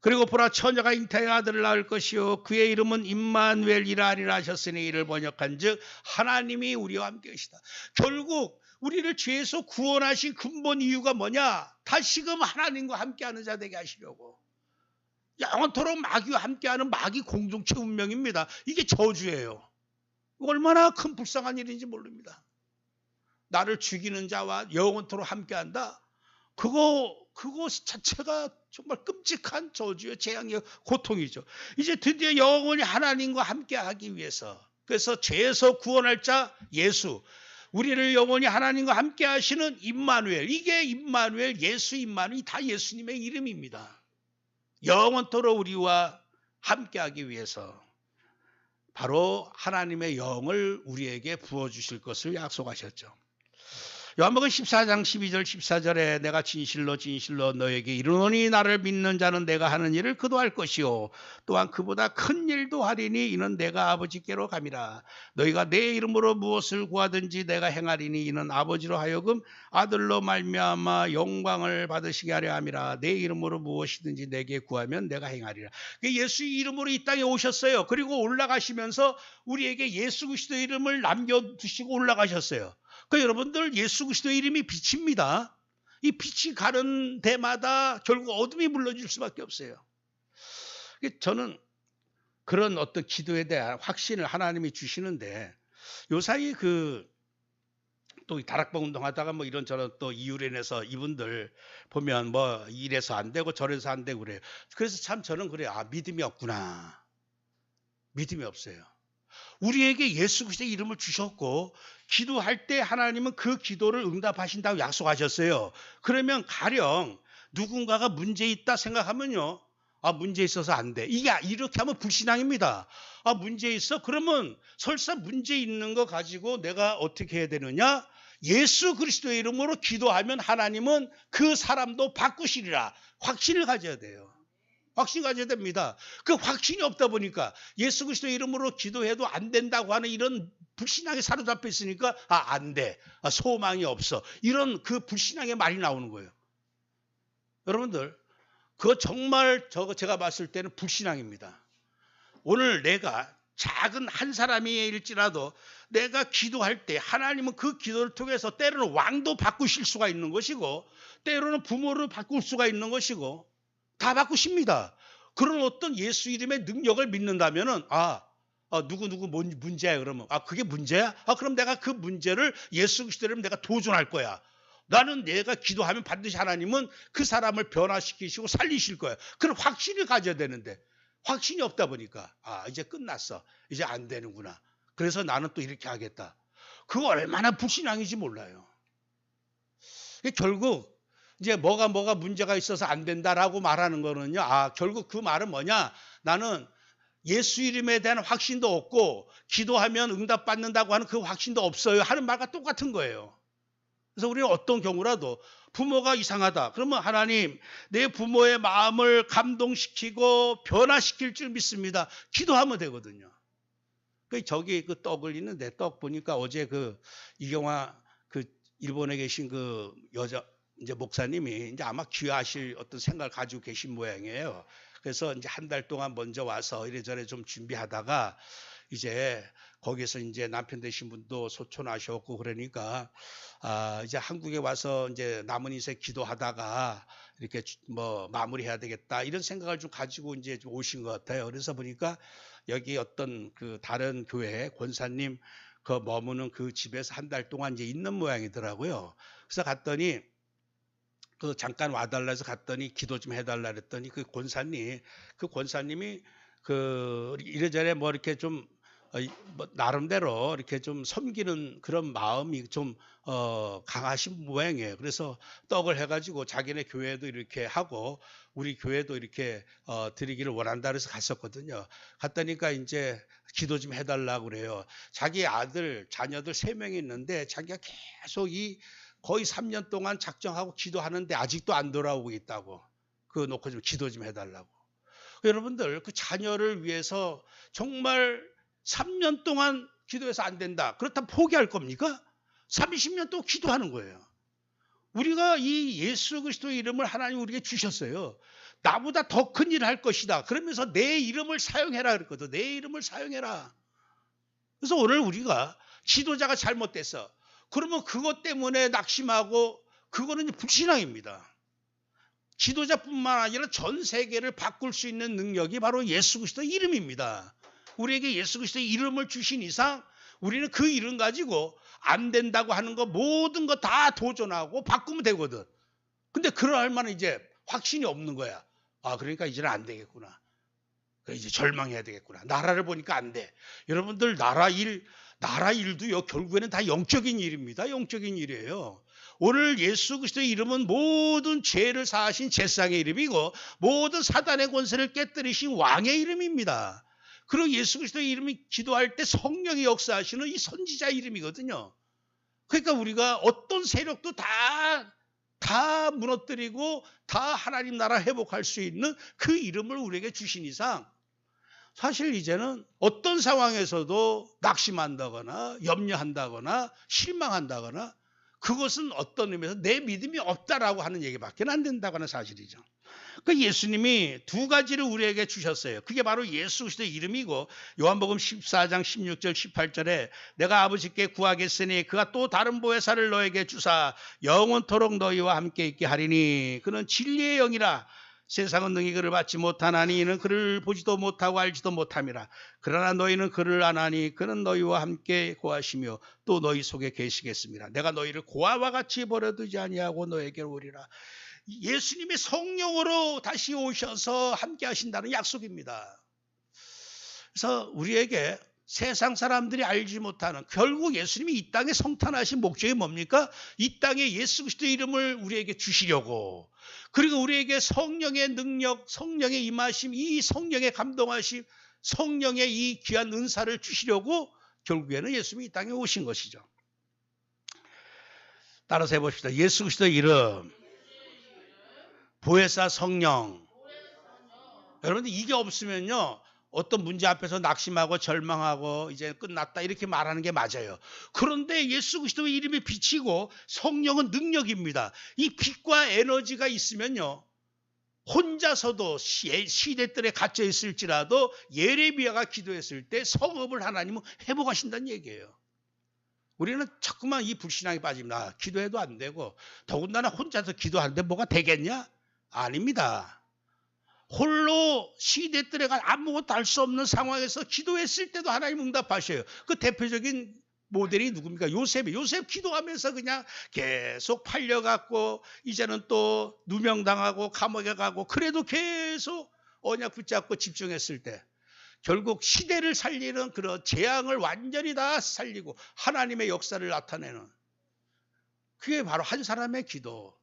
그리고 보라 처녀가 잉태의 아들을 낳을 것이요 그의 이름은 임마누엘이라 하리라 하셨으니 이를 번역한 즉 하나님이 우리와 함께 하시다. 결국 우리를 죄에서 구원하신 근본 이유가 뭐냐? 다시금 하나님과 함께하는 자 되게 하시려고. 영원토록 마귀와 함께하는 마귀 공동체 운명입니다. 이게 저주예요. 얼마나 큰 불쌍한 일인지 모릅니다. 나를 죽이는 자와 영원토록 함께한다. 그거 자체가 정말 끔찍한 저주요, 재앙이요, 고통이죠. 이제 드디어 영원히 하나님과 함께하기 위해서, 그래서 죄에서 구원할 자 예수, 우리를 영원히 하나님과 함께하시는 임마누엘, 이게 임마누엘, 예수 임마누엘, 다 예수님의 이름입니다. 영원토록 우리와 함께하기 위해서 바로 하나님의 영을 우리에게 부어주실 것을 약속하셨죠. 요한복음 14장 12절 14절에 내가 진실로 너에게 이르노니 나를 믿는 자는 내가 하는 일을 그도 할 것이요 또한 그보다 큰 일도 하리니 이는 내가 아버지께로 감이라. 너희가 내 이름으로 무엇을 구하든지 내가 행하리니 이는 아버지로 하여금 아들로 말미암아 영광을 받으시게 하려 함이라. 내 이름으로 무엇이든지 내게 구하면 내가 행하리라. 예수 이름으로 이 땅에 오셨어요. 그리고 올라가시면서 우리에게 예수 그리스도의 이름을 남겨두시고 올라가셨어요. 여러분들, 예수 그리스도의 이름이 빛입니다. 이 빛이 가는 데마다 결국 어둠이 물러질 수밖에 없어요. 저는 그런 어떤 기도에 대한 확신을 하나님이 주시는데, 요사이 또 다락방 운동하다가 뭐 이런저런 또 이유로 인해서 이분들 보면 뭐 이래서 안 되고 저래서 안 되고 그래요. 그래서 참 저는 그래요. 믿음이 없구나. 믿음이 없어요. 우리에게 예수 그리스도의 이름을 주셨고 기도할 때 하나님은 그 기도를 응답하신다고 약속하셨어요. 그러면 가령 누군가가 문제 있다 생각하면요. 아, 문제 있어서 안 돼. 이렇게 하면 불신앙입니다. 아, 문제 있어? 그러면 설사 문제 있는 거 가지고 내가 어떻게 해야 되느냐? 예수 그리스도의 이름으로 기도하면 하나님은 그 사람도 바꾸시리라. 확신을 가져야 돼요. 확신 가져야 됩니다. 그 확신이 없다 보니까 예수 그리스도의 이름으로 기도해도 안 된다고 하는 이런 불신앙에 사로잡혀 있으니까 안 돼. 소망이 없어. 이런 그 불신앙의 말이 나오는 거예요. 여러분들, 그거 정말 제가 봤을 때는 불신앙입니다. 오늘 내가 작은 한 사람일지라도 내가 기도할 때 하나님은 그 기도를 통해서 때로는 왕도 바꾸실 수가 있는 것이고 때로는 부모를 바꿀 수가 있는 것이고 다 바꾸십니다. 그런 어떤 예수 이름의 능력을 믿는다면은 누구 문제야 그러면 그게 문제야? 그럼 내가 그 문제를 예수 그리스도 이름으로 내가 도전할 거야. 나는 내가 기도하면 반드시 하나님은 그 사람을 변화시키시고 살리실 거야. 그런 확신을 가져야 되는데 확신이 없다 보니까 이제 끝났어. 이제 안 되는구나. 그래서 나는 또 이렇게 하겠다. 그거 얼마나 불신앙인지 몰라요. 결국 이제 뭐가 문제가 있어서 안 된다라고 말하는 거는요. 결국 그 말은 뭐냐? 나는 예수 이름에 대한 확신도 없고 기도하면 응답받는다고 하는 그 확신도 없어요 하는 말과 똑같은 거예요. 그래서 우리는 어떤 경우라도 부모가 이상하다. 그러면 하나님 내 부모의 마음을 감동시키고 변화시킬 줄 믿습니다. 기도하면 되거든요. 저기 그 떡을 있는데 떡 보니까 어제 이경화 일본에 계신 그 여자 이제 목사님이 이제 아마 귀하실 어떤 생각을 가지고 계신 모양이에요. 그래서 이제 한 달 동안 먼저 와서 이래저래 좀 준비하다가 이제 거기서 이제 남편 되신 분도 소천하셨고 그러니까 이제 한국에 와서 이제 남은 인생 기도하다가 이렇게 뭐 마무리해야 되겠다 이런 생각을 좀 가지고 이제 좀 오신 것 같아요. 그래서 보니까 여기 어떤 그 다른 교회 권사님 머무는 그 집에서 한 달 동안 이제 있는 모양이더라고요. 그래서 갔더니 잠깐 와달라 해서 갔더니 기도 좀 해달라 그랬더니 그 권사님이 이래저래 뭐 이렇게 좀 뭐 나름대로 이렇게 좀 섬기는 그런 마음이 좀 강하신 모양이에요. 그래서 떡을 해가지고 자기네 교회도 이렇게 하고 우리 교회도 이렇게 드리기를 원한다 그래서 갔었거든요. 갔다니까 이제 기도 좀 해달라고 그래요. 자기 자녀들 3명이 있는데 자기가 계속 거의 3년 동안 작정하고 기도하는데 아직도 안 돌아오고 있다고. 그거 놓고 좀 기도 좀 해달라고. 여러분들 그 자녀를 위해서 정말 3년 동안 기도해서 안 된다. 그렇다면 포기할 겁니까? 30년 동안 기도하는 거예요. 우리가 이 예수 그리스도의 이름을 하나님 우리에게 주셨어요. 나보다 더 큰 일을 할 것이다. 그러면서 내 이름을 사용해라 그랬거든. 내 이름을 사용해라. 그래서 오늘 우리가 지도자가 잘못됐어. 그러면 그것 때문에 낙심하고 그거는 불신앙입니다. 지도자뿐만 아니라 전 세계를 바꿀 수 있는 능력이 바로 예수 그리스도의 이름입니다. 우리에게 예수 그리스도의 이름을 주신 이상 우리는 그 이름 가지고 안 된다고 하는 거 모든 거 다 도전하고 바꾸면 되거든. 근데 그럴 만한 이제 확신이 없는 거야. 그러니까 이제는 안 되겠구나. 이제 절망해야 되겠구나. 나라를 보니까 안 돼. 여러분들 나라 일도요 결국에는 다 영적인 일입니다. 영적인 일이에요. 오늘 예수 그리스도의 이름은 모든 죄를 사하신 제사장의 이름이고 모든 사단의 권세를 깨뜨리신 왕의 이름입니다. 그리고 예수 그리스도의 이름이 기도할 때 성령이 역사하시는 이 선지자 이름이거든요. 그러니까 우리가 어떤 세력도 다 무너뜨리고 다 하나님 나라 회복할 수 있는 그 이름을 우리에게 주신 이상 사실 이제는 어떤 상황에서도 낙심한다거나 염려한다거나 실망한다거나 그것은 어떤 의미에서 내 믿음이 없다라고 하는 얘기밖에 안 된다고 하는 사실이죠. 그 예수님이 2가지를 우리에게 주셨어요. 그게 바로 예수 그리스도의 이름이고 요한복음 14장 16절 18절에 내가 아버지께 구하겠으니 그가 또 다른 보혜사를 너에게 주사 영원토록 너희와 함께 있게 하리니 그는 진리의 영이라 세상은 능히 그를 받지 못하나니 이는 그를 보지도 못하고 알지도 못함이라. 그러나 너희는 그를 아나니 그는 너희와 함께 고하시며 또 너희 속에 계시겠습니다. 내가 너희를 고아와 같이 버려두지 아니하고 너에게로 오리라. 예수님이 성령으로 다시 오셔서 함께 하신다는 약속입니다. 그래서 우리에게 세상 사람들이 알지 못하는, 결국 예수님이 이 땅에 성탄하신 목적이 뭡니까? 이 땅에 예수 그리스도의 이름을 우리에게 주시려고, 그리고 우리에게 성령의 능력, 성령의 임하심, 이 성령의 감동하심, 성령의 이 귀한 은사를 주시려고 결국에는 예수님이 이 땅에 오신 것이죠. 따라서 해봅시다. 예수 그리스도의 이름, 보혜사 성령. 여러분들 이게 없으면요, 어떤 문제 앞에서 낙심하고 절망하고 이제 끝났다 이렇게 말하는 게 맞아요. 그런데 예수 그리스도의 이름이 빛이고 성령은 능력입니다. 이 빛과 에너지가 있으면요, 혼자서도 시대들에 갇혀 있을지라도 예레미야가 기도했을 때 성읍을 하나님은 회복하신다는 얘기예요. 우리는 자꾸만 이 불신앙에 빠집니다. 기도해도 안 되고, 더군다나 혼자서 기도하는데 뭐가 되겠냐? 아닙니다. 홀로 시대들에가 아무것도 할 수 없는 상황에서 기도했을 때도 하나님 응답하셔요. 그 대표적인 모델이 누굽니까? 요셉 기도하면서 그냥 계속 팔려갔고, 이제는 또 누명당하고 감옥에 가고, 그래도 계속 언약 붙잡고 집중했을 때 결국 시대를 살리는 그런 재앙을 완전히 다 살리고 하나님의 역사를 나타내는, 그게 바로 한 사람의 기도.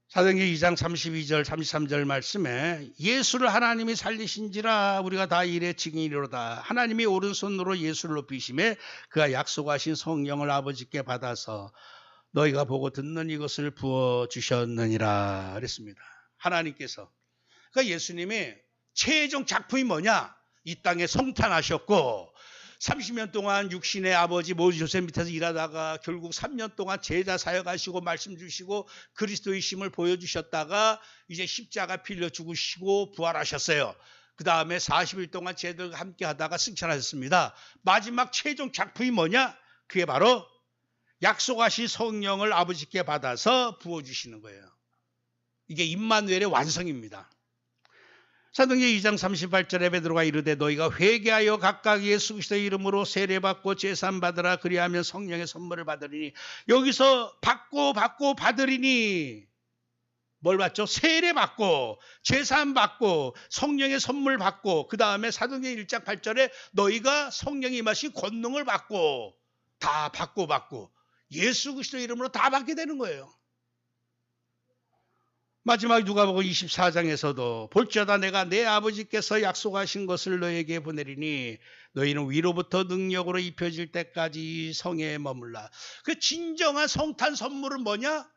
사도행전 2장 32절 33절 말씀에 예수를 하나님이 살리신지라 우리가 다 이래 증인이로다. 하나님이 오른손으로 예수를 높이심에 그가 약속하신 성령을 아버지께 받아서 너희가 보고 듣는 이것을 부어주셨느니라 그랬습니다. 하나님께서, 그러니까 예수님이 최종 작품이 뭐냐? 이 땅에 성탄하셨고 30년 동안 육신의 아버지 모세 요셉 밑에서 일하다가 결국 3년 동안 제자 사역하시고 말씀 주시고 그리스도의 심을 보여주셨다가 이제 십자가 필려 죽으시고 부활하셨어요. 그 다음에 40일 동안 제자들과 함께 하다가 승천하셨습니다. 마지막 최종 작품이 뭐냐? 그게 바로 약속하신 성령을 아버지께 받아서 부어주시는 거예요. 이게 임마누엘의 완성입니다. 사도행전 2장 38절에 베드로가 이르되 너희가 회개하여 각각 예수 그리스도의 이름으로 세례받고 제사받으라 그리하면 성령의 선물을 받으리니, 여기서 받고 받으리니 뭘 받죠? 세례받고 제사받고 성령의 선물 받고, 그 다음에 사도행전 1장 8절에 너희가 성령이 임하신 권능을 받고, 다 받고 예수 그리스도의 이름으로 다 받게 되는 거예요. 마지막 누가복음 24장에서도 볼지어다 내가 내 아버지께서 약속하신 것을 너에게 보내리니 너희는 위로부터 능력으로 입혀질 때까지 성에 머물라. 그 진정한 성탄 선물은 뭐냐?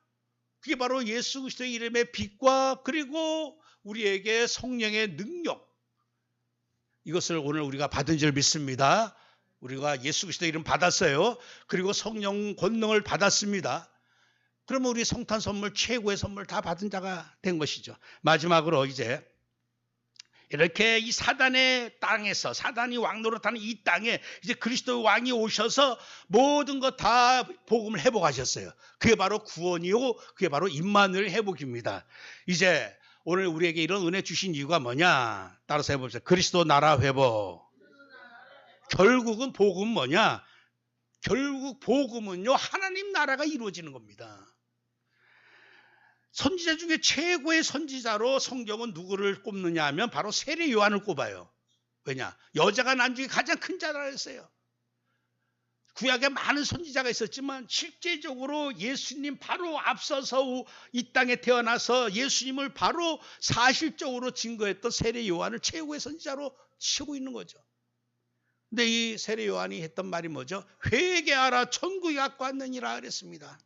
그게 바로 예수 그리스도의 이름의 빛과 그리고 우리에게 성령의 능력, 이것을 오늘 우리가 받은 줄 믿습니다. 우리가 예수 그리스도의 이름 받았어요. 그리고 성령 권능을 받았습니다. 그러면 우리 성탄 선물, 최고의 선물 다 받은 자가 된 것이죠. 마지막으로 이제 이렇게 이 사단의 땅에서, 사단이 왕노릇하는 이 땅에 이제 그리스도 왕이 오셔서 모든 것 다 복음을 회복하셨어요. 그게 바로 구원이요, 그게 바로 임마누엘 회복입니다. 이제 오늘 우리에게 이런 은혜 주신 이유가 뭐냐? 따라서 해봅시다. 그리스도 나라 회복. 결국은 복음은 뭐냐? 결국 복음은요, 하나님 나라가 이루어지는 겁니다. 선지자 중에 최고의 선지자로 성경은 누구를 꼽느냐 하면 바로 세례 요한을 꼽아요. 왜냐? 여자가 난 중에 가장 큰 자라 했어요. 구약에 많은 선지자가 있었지만 실제적으로 예수님 바로 앞서서 이 땅에 태어나서 예수님을 바로 사실적으로 증거했던 세례 요한을 최고의 선지자로 치고 있는 거죠. 근데 이 세례 요한이 했던 말이 뭐죠? 회개하라 천국이 가까웠느니라 그랬습니다.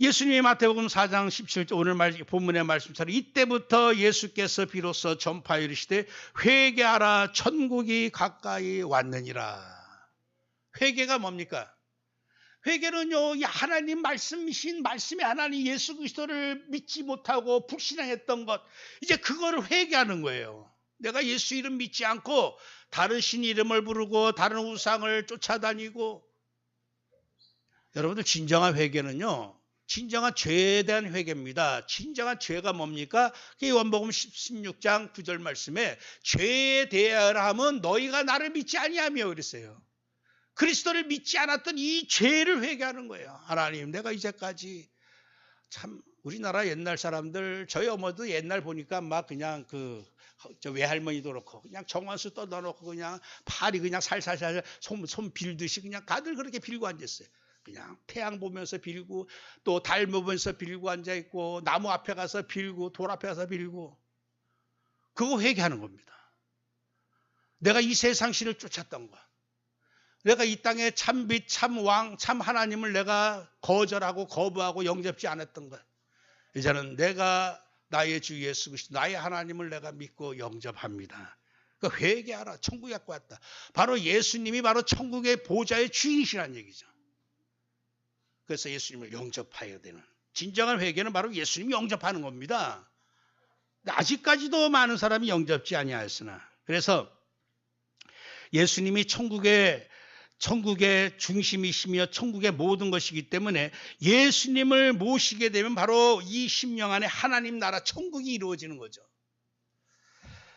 예수님이 마태복음 4장 17절 오늘 본문의 말씀처럼 이때부터 예수께서 비로소 전파하여 이르시되 회개하라 천국이 가까이 왔느니라. 회개가 뭡니까? 회개는요, 하나님 말씀이신 말씀의 하나님 예수 그리스도를 믿지 못하고 불신앙했던 것, 이제 그거를 회개하는 거예요. 내가 예수 이름 믿지 않고 다른 신 이름을 부르고 다른 우상을 쫓아다니고. 여러분들 진정한 회개는요, 진정한 죄에 대한 회개입니다. 진정한 죄가 뭡니까? 요한복음 16장 9절 말씀에 죄에 대하여 하면 너희가 나를 믿지 아니하며 그랬어요. 그리스도를 믿지 않았던 이 죄를 회개하는 거예요. 하나님, 내가 이제까지 참 우리나라 옛날 사람들, 저희 어머도 옛날 보니까 막 그냥 저 외할머니도 그렇고 그냥 정원수 떠다놓고 그냥 팔이 그냥 살살살 손 빌듯이 그냥 다들 그렇게 빌고 앉았어요. 그냥 태양 보면서 빌고 또 달 보면서 빌고 앉아 있고 나무 앞에 가서 빌고 돌 앞에 가서 빌고 그거 회개하는 겁니다. 내가 이 세상 신을 쫓았던 거, 내가 이 땅에 참빛, 참왕, 참 하나님을 내가 거절하고 거부하고 영접지 않았던 것, 이제는 내가 나의 주 예수 그리스도 나의 하나님을 내가 믿고 영접합니다. 그러니까 회개하라. 천국에 갖고 왔다. 바로 예수님이 바로 천국의 보좌의 주인이시라는 얘기죠. 그래서 예수님을 영접해야 되는 진정한 회개는 바로 예수님이 영접하는 겁니다. 아직까지도 많은 사람이 영접지 아니하였으나, 그래서 예수님이 천국의 중심이시며 천국의 모든 것이기 때문에 예수님을 모시게 되면 바로 이 심령 안에 하나님 나라 천국이 이루어지는 거죠.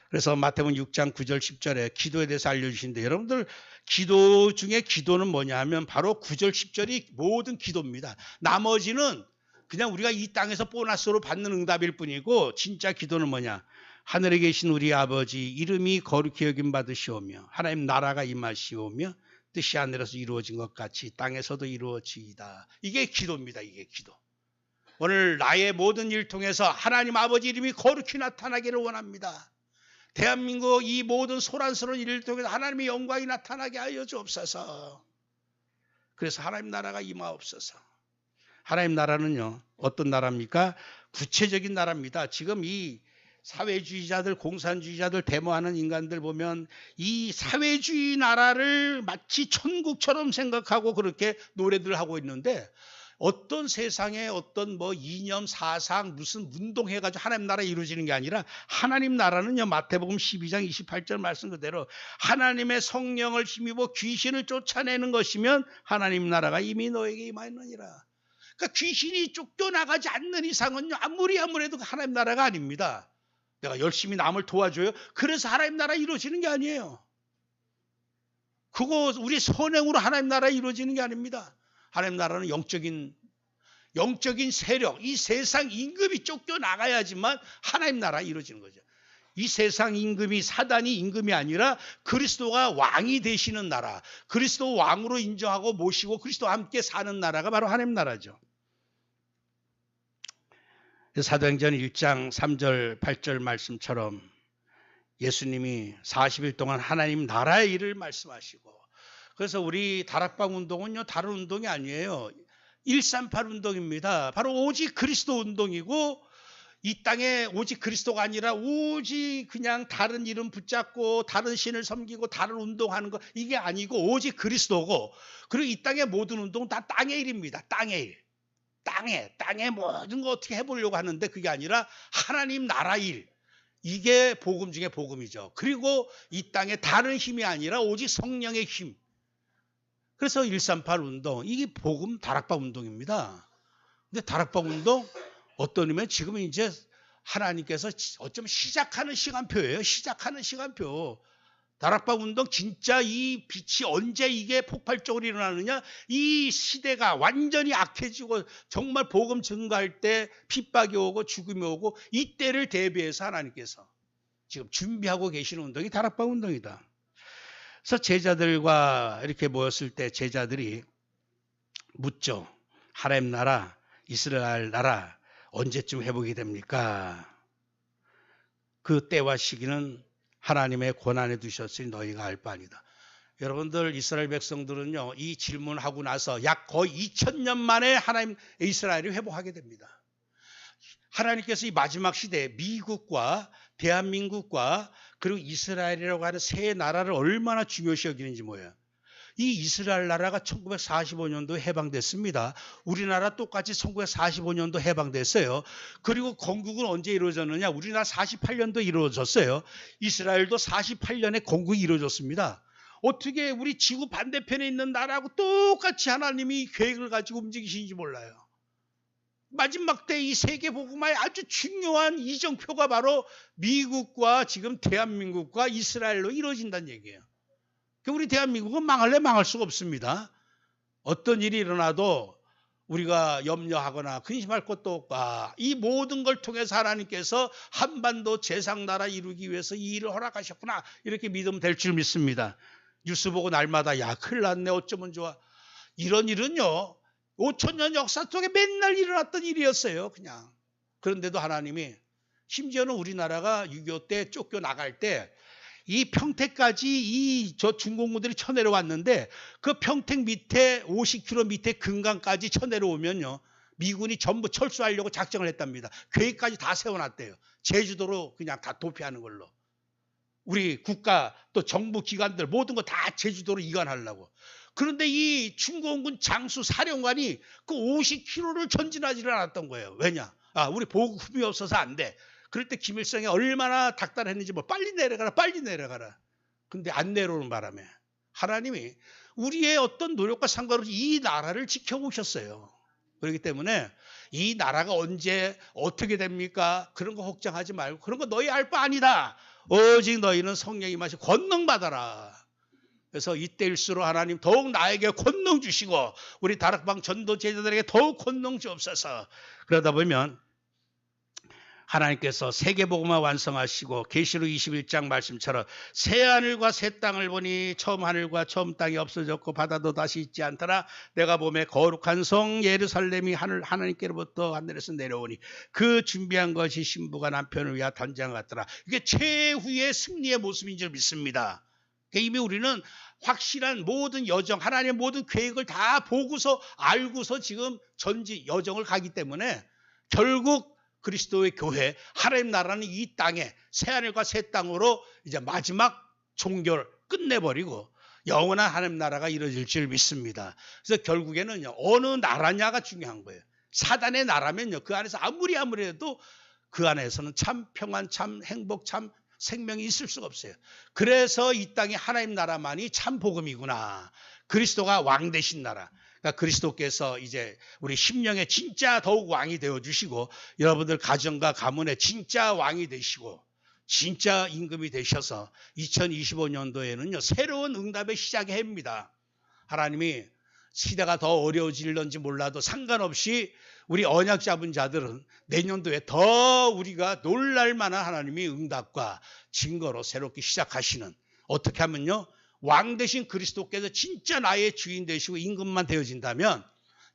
그래서 마태복음 6장 9절 10절에 기도에 대해서 알려주시는데, 여러분들 기도 중에 기도는 뭐냐 하면 바로 9절 10절이 모든 기도입니다. 나머지는 그냥 우리가 이 땅에서 보너스로 받는 응답일 뿐이고, 진짜 기도는 뭐냐? 하늘에 계신 우리 아버지 이름이 거룩히 여김 받으시오며 하나님 나라가 임하시오며 뜻이 하늘에서 이루어진 것 같이 땅에서도 이루어지이다. 이게 기도입니다. 이게 기도. 오늘 나의 모든 일 통해서 하나님 아버지 이름이 거룩히 나타나기를 원합니다. 대한민국 이 모든 소란스러운 일을 통해서 하나님의 영광이 나타나게 하여 주옵소서. 그래서 하나님 나라가 임하옵소서. 하나님 나라는요, 어떤 나라입니까? 구체적인 나라입니다. 지금 이 사회주의자들, 공산주의자들, 데모하는 인간들 보면 이 사회주의 나라를 마치 천국처럼 생각하고 그렇게 노래들 하고 있는데, 어떤 세상에 어떤 이념, 사상, 무슨 운동해가지고 하나님 나라 이루어지는 게 아니라, 하나님 나라는요, 마태복음 12장 28절 말씀 그대로 하나님의 성령을 힘입어 귀신을 쫓아내는 것이면 하나님 나라가 이미 너에게 임하였느니라. 그러니까 귀신이 쫓겨나가지 않는 이상은요, 아무리 해도 하나님 나라가 아닙니다. 내가 열심히 남을 도와줘요. 그래서 하나님 나라 이루어지는 게 아니에요. 그거 우리 선행으로 하나님 나라 이루어지는 게 아닙니다. 하나님 나라는 영적인 세력, 이 세상 임금이 쫓겨나가야지만 하나님 나라 이루어지는 거죠. 이 세상 임금이, 사단이 임금이 아니라 그리스도가 왕이 되시는 나라, 그리스도 왕으로 인정하고 모시고 그리스도와 함께 사는 나라가 바로 하나님 나라죠. 사도행전 1장 3절 8절 말씀처럼 예수님이 40일 동안 하나님 나라의 일을 말씀하시고, 그래서 우리 다락방 운동은요, 다른 운동이 아니에요. 138 운동입니다. 바로 오직 그리스도 운동이고, 이 땅에 오직 그리스도가 아니라 오직 그냥 다른 이름 붙잡고 다른 신을 섬기고 다른 운동하는 거, 이게 아니고 오직 그리스도고, 그리고 이 땅의 모든 운동은 다 땅의 일입니다. 땅의 일. 땅에 모든 거 어떻게 해보려고 하는데 그게 아니라 하나님 나라 일. 이게 복음 중에 복음이죠. 그리고 이 땅에 다른 힘이 아니라 오직 성령의 힘. 그래서 138 운동, 이게 복음 다락방 운동입니다. 근데 다락방 운동 어떤 의미면 지금 이제 하나님께서 어쩌면 시작하는 시간표예요. 시작하는 시간표. 다락방 운동 진짜 이 빛이 언제 이게 폭발적으로 일어나느냐? 이 시대가 완전히 악해지고 정말 복음 증가할 때 핍박이 오고 죽음이 오고, 이때를 대비해서 하나님께서 지금 준비하고 계시는 운동이 다락방 운동이다. 그래서 제자들과 이렇게 모였을 때 제자들이 묻죠. 하나님 나라, 이스라엘 나라 언제쯤 회복이 됩니까? 그 때와 시기는 하나님의 권한에 두셨으니 너희가 알 바 아니다. 여러분들, 이스라엘 백성들은요, 이 질문하고 나서 약 거의 2000년 만에 하나님 이스라엘이 회복하게 됩니다. 하나님께서 이 마지막 시대에 미국과 대한민국과 그리고 이스라엘이라고 하는 세 나라를 얼마나 중요시 여기는지 뭐예요. 이 이스라엘 나라가 1945년도에 해방됐습니다. 우리나라 똑같이 1945년도 해방됐어요. 그리고 건국은 언제 이루어졌느냐? 우리나라 48년도 이루어졌어요. 이스라엘도 48년에 건국이 이루어졌습니다. 어떻게 우리 지구 반대편에 있는 나라하고 똑같이 하나님이 계획을 가지고 움직이시는지 몰라요. 마지막 때 이 세계 복음화의 아주 중요한 이정표가 바로 미국과 지금 대한민국과 이스라엘로 이루어진다는 얘기예요. 우리 대한민국은 망할래 망할 수가 없습니다. 어떤 일이 일어나도 우리가 염려하거나 근심할 것도 없고 이 모든 걸 통해서 하나님께서 한반도 제상나라 이루기 위해서 이 일을 허락하셨구나 이렇게 믿으면 될 줄 믿습니다. 뉴스 보고 날마다 야 큰일 났네 어쩌면 좋아. 이런 일은요 5,000년 역사 속에 맨날 일어났던 일이었어요. 그냥. 그런데도 하나님이 심지어는 우리나라가 6.25 때 쫓겨나갈 때 이 평택까지 저 중공군들이 쳐내려왔는데 그 평택 밑에 50km 밑에 금강까지 쳐내려오면요. 미군이 전부 철수하려고 작정을 했답니다. 계획까지 다 세워놨대요. 제주도로 그냥 다 도피하는 걸로. 우리 국가 또 정부 기관들 모든 거 다 제주도로 이관하려고. 그런데 이 중공군 장수 사령관이 그 50km를 전진하지를 않았던 거예요. 왜냐? 우리 보급품이 없어서 안 돼. 그럴 때 김일성이 얼마나 닥달했는지 빨리 내려가라 빨리 내려가라. 근데 안 내려오는 바람에 하나님이 우리의 어떤 노력과 상관없이 이 나라를 지켜보셨어요. 그렇기 때문에 이 나라가 언제 어떻게 됩니까? 그런 거 걱정하지 말고 그런 거 너희 알 바 아니다. 오직 너희는 성령이 마시 권능 받아라. 그래서 이때일수록 하나님 더욱 나에게 권능 주시고 우리 다락방 전도 제자들에게 더욱 권능 주옵소서. 그러다 보면 하나님께서 세계복음화 완성하시고 계시록 21장 말씀처럼 새 하늘과 새 땅을 보니 처음 하늘과 처음 땅이 없어졌고 바다도 다시 있지 않더라. 내가 보매 거룩한 성 예루살렘이 하나님께로부터 하늘에서 내려오니 그 준비한 것이 신부가 남편을 위하여 단장 같더라. 이게 최후의 승리의 모습인 줄 믿습니다. 이미 우리는 확실한 모든 여정, 하나님의 모든 계획을 다 보고서 알고서 지금 전지 여정을 가기 때문에 결국 그리스도의 교회, 하나님 나라는 이 땅에 새하늘과 새 땅으로 이제 마지막 종결 끝내버리고 영원한 하나님 나라가 이루어질 줄 믿습니다. 그래서 결국에는요, 어느 나라냐가 중요한 거예요. 사단의 나라면요, 그 안에서 아무리 해도 그 안에서는 참 평안, 참 행복, 참 생명이 있을 수가 없어요. 그래서 이 땅이 하나님 나라만이 참 복음이구나. 그리스도가 왕 되신 나라. 그러니까 그리스도께서 이제 우리 심령에 진짜 더욱 왕이 되어주시고 여러분들 가정과 가문에 진짜 왕이 되시고 진짜 임금이 되셔서 2025년도에는요 새로운 응답의 시작의 해입니다. 하나님이 시대가 더 어려워질런지 몰라도 상관없이 우리 언약 잡은 자들은 내년도에 더 우리가 놀랄 만한 하나님이 응답과 증거로 새롭게 시작하시는, 어떻게 하면요 왕 되신 그리스도께서 진짜 나의 주인 되시고 임금만 되어진다면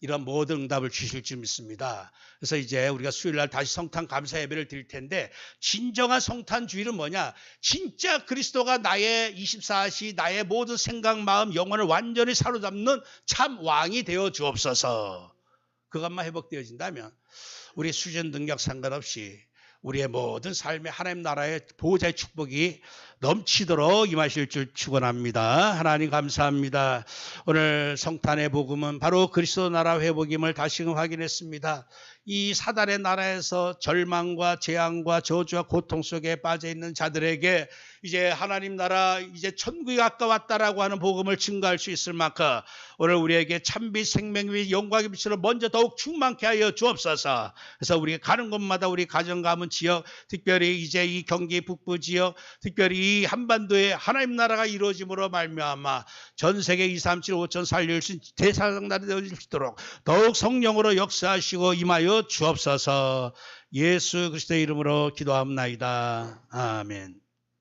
이런 모든 응답을 주실 줄 믿습니다. 그래서 이제 우리가 수요일날 다시 성탄 감사 예배를 드릴 텐데, 진정한 성탄 주일은 뭐냐? 진짜 그리스도가 나의 24시 나의 모든 생각, 마음, 영혼을 완전히 사로잡는 참 왕이 되어 주옵소서. 그것만 회복되어진다면 우리의 수준 능력 상관없이 우리의 모든 삶의 하나님 나라의 보호자의 축복이 넘치도록 임하실 줄 축원합니다. 하나님 감사합니다. 오늘 성탄의 복음은 바로 그리스도 나라 회복임을 다시금 확인했습니다. 이 사단의 나라에서 절망과 재앙과 저주와 고통 속에 빠져있는 자들에게 이제 하나님 나라, 이제 천국이 가까웠다라고 하는 복음을 증거할 수 있을 만큼 오늘 우리에게 참빛 생명 및 영광의 빛으로 먼저 더욱 충만케 하여 주옵소서. 그래서 우리가 가는 곳마다 우리 가정 가문 지역, 특별히 이제 이 경기 북부 지역, 특별히 이 한반도에 하나님 나라가 이루어짐으로 말미암아 전 세계 2, 3, 7, 5천 살릴 수 있는 대사상 나라가 되어질 수 있도록 더욱 성령으로 역사하시고 임하여 주옵소서. 예수 그리스도의 이름으로 기도합나이다. 아멘.